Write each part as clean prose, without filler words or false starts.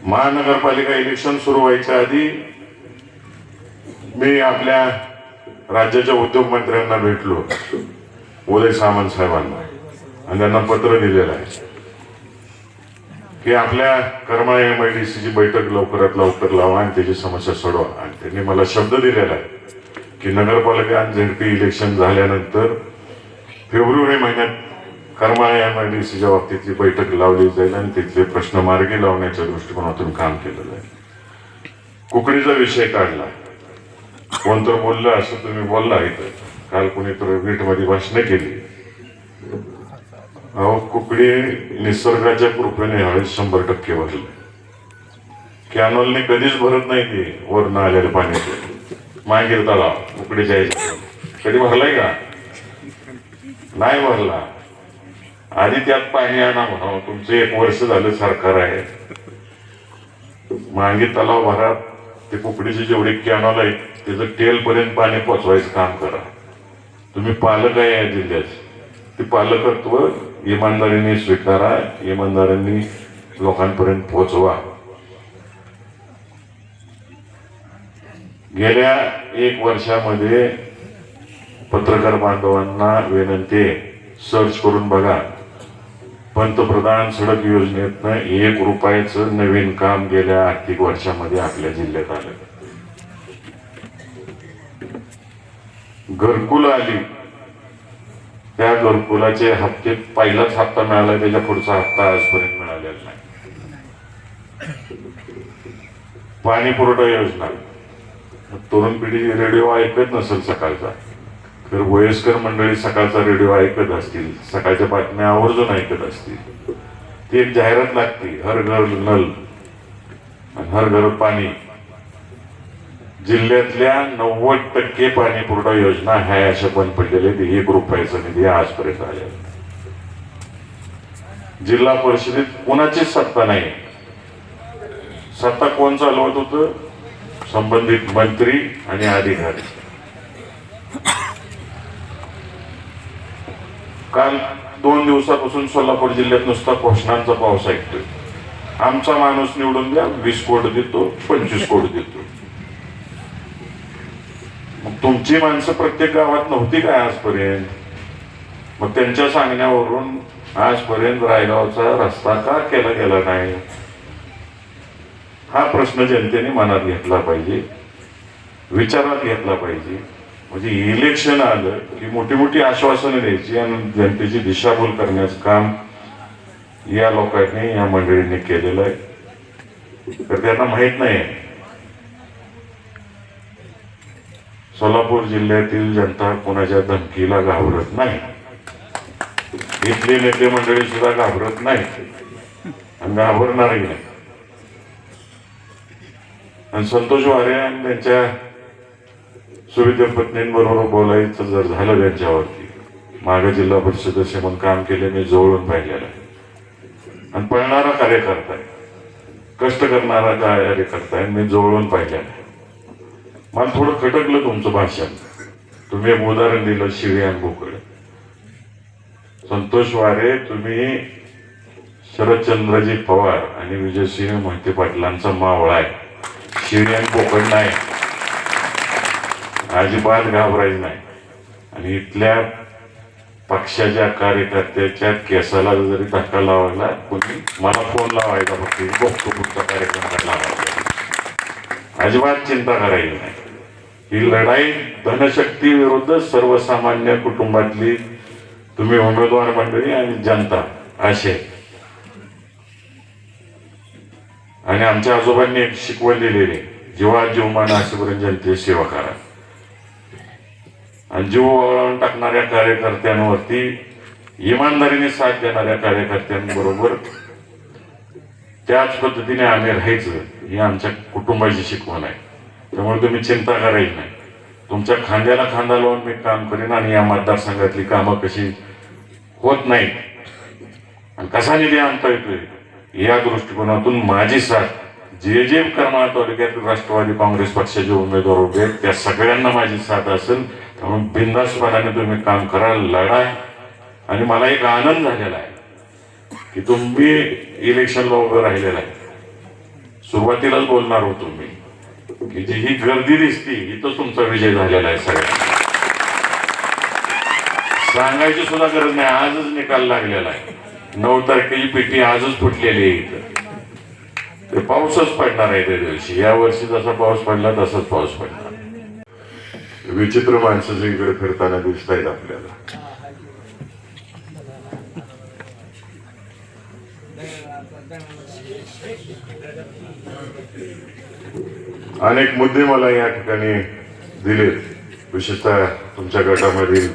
महानगरपालिका इलेक्शन सुरू व्हायच्या आधी मी आपल्या राज्याच्या उद्योग मंत्र्यांना भेटलो, उदय सामंत साहेबांना, आणि त्यांना पत्र दिलेलं आहे की आपल्या करमाळा MIDC बैठक लवकरात लवकर लावा आणि त्याची समस्या सोडवा. आणि त्यांनी मला शब्द दिलेला आहे की नगरपालिका आणि ZP इलेक्शन झाल्यानंतर फेब्रुवारी महिन्यात करमाळा MIDCच्या बाबतीतली बैठक लावली जाईल आणि तिथले प्रश्न मार्गी लावण्याच्या दृष्टिकोनातून काम केलेलं आहे. कुकडीचा विषय काढला, कोणतं बोललं असं तुम्ही बोलला इथं, काल कोणीतरी वीटमध्ये भाषणं केली. अहो, कुकडी निसर्गाच्या कृपेने हवेत 100% भरले. कॅनॉलने कधीच भरत नाही ते वरनं आलेलं पाणी. मागील तलाव कुकडीच्या कधी भरलाय का? नाही भरला. आधी त्यात पाणी आणा म्हणावं. तुमचं 1 वर्ष झालं सरकार आहे, मागे तलाव भरा, ते कुकडीचे जेवढे कॅनॉल आहेत त्याचं टेल पर्यंत पाणी पोचवायचं काम करा. तुम्ही पालक आहे या जिल्ह्यात, ते पालकत्व इमानदारीने स्वीकारा, इमानदारांनी लोकांपर्यंत पोचवा. गेल्या 1 वर्षामध्ये पत्रकार बांधवांना विनंती, सर्च करून बघा, पंतप्रधान सडक योजनेतनं 1 रुपयाचं नवीन काम गेल्या आर्थिक वर्षामध्ये आपल्या जिल्ह्यात आलं. घरकुल आली, त्या घरकुलाचे हप्ते पहिलाच हप्ता मिळाला, त्याच्या पुढचा हप्ता आजपर्यंत मिळालेला नाही. पाणी पुरवठा योजना, तरुण पिढी रेडिओ ऐकत नसेल सकाळचा, तर वयस्कर मंडळी सकाळचा रेडिओ ऐकत असतील, सकाळच्या बातम्या आवर्जून ऐकत असतील. ती एक जाहिरात लागते, हर घर नल आणि हर घर पाणी. जिल्ह्यातल्या 90% पाणी पुरवठा योजना ह्या अशा बंद पडलेल्या, 1 रुपयाचा निधी आजपर्यंत आलेला. जिल्हा परिषदेत कोणाचीच सत्ता नाही. सत्ता कोण चालवत होतं? संबंधित मंत्री आणि अधिकारी. काल 2 दिवसापासून सोलापूर जिल्ह्यात नुसता घोषणांचा पाऊस ऐकतोय. आमचा माणूस निवडून द्या, 20 कोटी देतो, 25 कोटी देतो. मग तुमची माणसं प्रत्येक गावात नव्हती काय आजपर्यंत? मग त्यांच्या सांगण्यावरून आजपर्यंत रायगावचा रस्ता का केला गेला नाही? हा प्रश्न जनतेने मनात घेतला पाहिजे, विचारात घेतला पाहिजे. म्हणजे इलेक्शन आलं की मोठी मोठी आश्वासनं द्यायची आणि जनतेची दिशाभूल करण्याचं काम या लोकांनी, या मंडळींनी केलेलं आहे. तर त्यांना माहित नाही सोलापूर जिल्ह्यातील जनता कोणाच्या धमकीला घाबरत नाही. इथले नेते मंडळी सुद्धा घाबरत नाही आणि घाबरणारही नाही. आणि संतोष वारे आणि त्यांच्या सुविधा पत्नींबरोबर बोलायचं जर झालं त्यांच्यावरती, मागे जिल्हा परिषद सदस्य म्हणून काम केले, मी जवळून पाहिलेलं आहे. आणि पळणारा कार्यकर्ता आहे, कष्ट करणारा कार्यकर्ता आहे, मी जवळून पाहिलेला आहे. मला थोडं खटकलं तुमचं भाषण. तुम्ही एक उदाहरण दिलं, शिळी आणि बोकड. संतोष वारे, तुम्ही शरदचंद्रजी पवार आणि विजयसिंह मोहिते पाटलांचा मावळा आहे, शिळी आणि बोकड नाही. अजिबात घाबरायचं नाही. आणि इथल्या पक्षाच्या कार्यकर्त्याच्या केसाला जरी धक्का लावायला कोणी, मला फोन लावायचा, फक्त बघतो पुढचा कार्यक्रम लावायचा. अजिबात चिंता करायची नाही. ही लढाई धनशक्ती विरुद्ध सर्वसामान्य कुटुंबातली तुम्ही उमेदवार मंडळी आणि जनता असे. आणि आमच्या आजोबांनी एक शिकवण दिलेली, जीवा जीवमान असेपर्यंत जनतेची सेवा करा. आणि जीव वळवून टाकणाऱ्या कार्यकर्त्यांवरती, इमानदारीने साथ देणाऱ्या कार्यकर्त्यांबरोबर त्याच पद्धतीने आम्ही राहायचं, ही आमच्या कुटुंबाची शिकवण आहे. त्यामुळे तुम्ही चिंता करायची नाही. तुमच्या खांद्याला खांदा लावून मी काम करेन आणि या मतदारसंघातली कामं कशी होत नाहीत आणि कसा निधी आणता येतोय या दृष्टिकोनातून माझी साथ, जे जे करमाळा तालुक्यात राष्ट्रवादी काँग्रेस पक्षाचे उमेदवार उभे आहेत त्या सगळ्यांना माझी साथ असेल. त्यामुळे बिनधास्तपणाने तुम्ही काम करा, लढा. आणि मला एक आनंद झालेला आहे की तुम्ही इलेक्शनला उभं राहिलेला आहे. सुरुवातीलाच बोलणार होतो मी की जी ही गर्दी दिसती इथं तुमचा विजय झालेला आहे. सगळ्या सांगायची सुद्धा गरज नाही, आजच निकाल लागलेला आहे. 9 तारखेची पेटी आजच फुटलेली आहे इथं. ते पाऊसच पडणार आहे त्या दिवशी. या वर्षी जसा पाऊस पडला तसाच पाऊस पडणार. विचित्र माणसं सगळीकडे फिरताना दिसत आहेत आपल्याला. अनेक मुद्दे मला या ठिकाणी दिलेत, विशेषतः तुमच्या गटामधील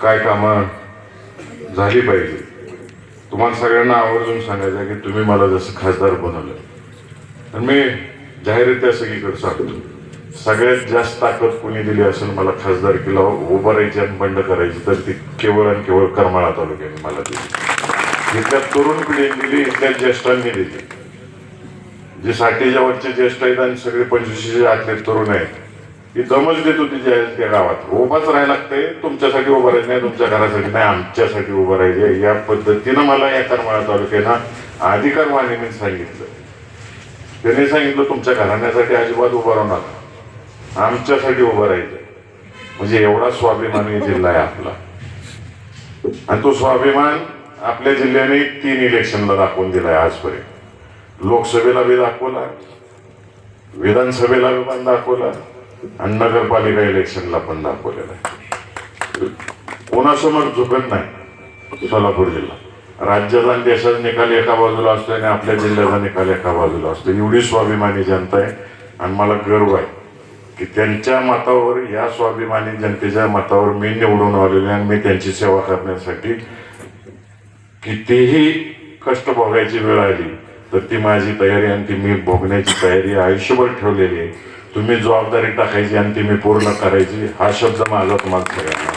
काय कामं झाली पाहिजे. तुम्हाला सगळ्यांना आवर्जून सांगायचं की तुम्ही मला जसं खासदार बनवलं आणि मी जाहीररित्या सगळीकडे सांगतो, सगळ्यात जास्त ताकद कोणी दिली असेल मला खासदारकीला उभं राहायची आणि बंड करायची तर ती केवळ आणि केवळ करमाळा तालुक्याने मला दिली. इथल्या तरुण पिढीने दिली, इथल्या ज्येष्ठांनी दिली. जे 60च्या वरचे ज्येष्ठ आहेत आणि सगळे 25च्या आतले तरुण आहेत, ही दमच देत होती त्या गावात. उभाच राहायला लागतंय, तुमच्यासाठी उभं राहायचं नाही, तुमच्या घरासाठी नाही, आमच्यासाठी उभं राहायचे. या पद्धतीनं मला या करमाळा तालुक्यानं अधिकार वाहिनीने सांगितलं. त्यांनी सांगितलं तुमच्या घराण्यासाठी अजिबात उभं राहू नका, आमच्यासाठी उभं राहायचं. म्हणजे एवढा स्वाभिमानी जिल्हा आहे आपला. आणि तो स्वाभिमान आपल्या जिल्ह्याने 3 इलेक्शनला दाखवून दिलाय आजपर्यंत. लोकसभेला बी दाखवला, विधानसभेला पण दाखवला आणि नगरपालिका इलेक्शनला पण दाखवलेला आहे. कोणासमोर झुकत नाही सोलापूर जिल्हा. राज्याचा आणि देशाचा निकाल एका बाजूला असतो आणि आपल्या जिल्ह्याचा निकाल एका बाजूला असतो. एवढी स्वाभिमानी जनता आहे आणि मला गर्व आहे की त्यांच्या मतावर, या स्वाभिमानी जनतेच्या मतावर मी निवडून आलेले आणि मी त्यांची सेवा करण्यासाठी कितीही कष्ट भोगायची वेळ आली तर ती माझी तयारी आणि ती मी भोगण्याची तयारी आयुष्यभर ठेवलेली आहे. तुम्ही जबाबदारी टाकायची आणि ती मी पूर्ण करायची, हा शब्द माझा तुम्हाला सगळ्यांना.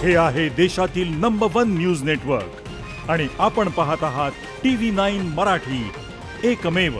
हे आहे देशातील नंबर 1 न्यूज नेटवर्क आणि आपण पाहत आहात TV9 मराठी, एकमेव.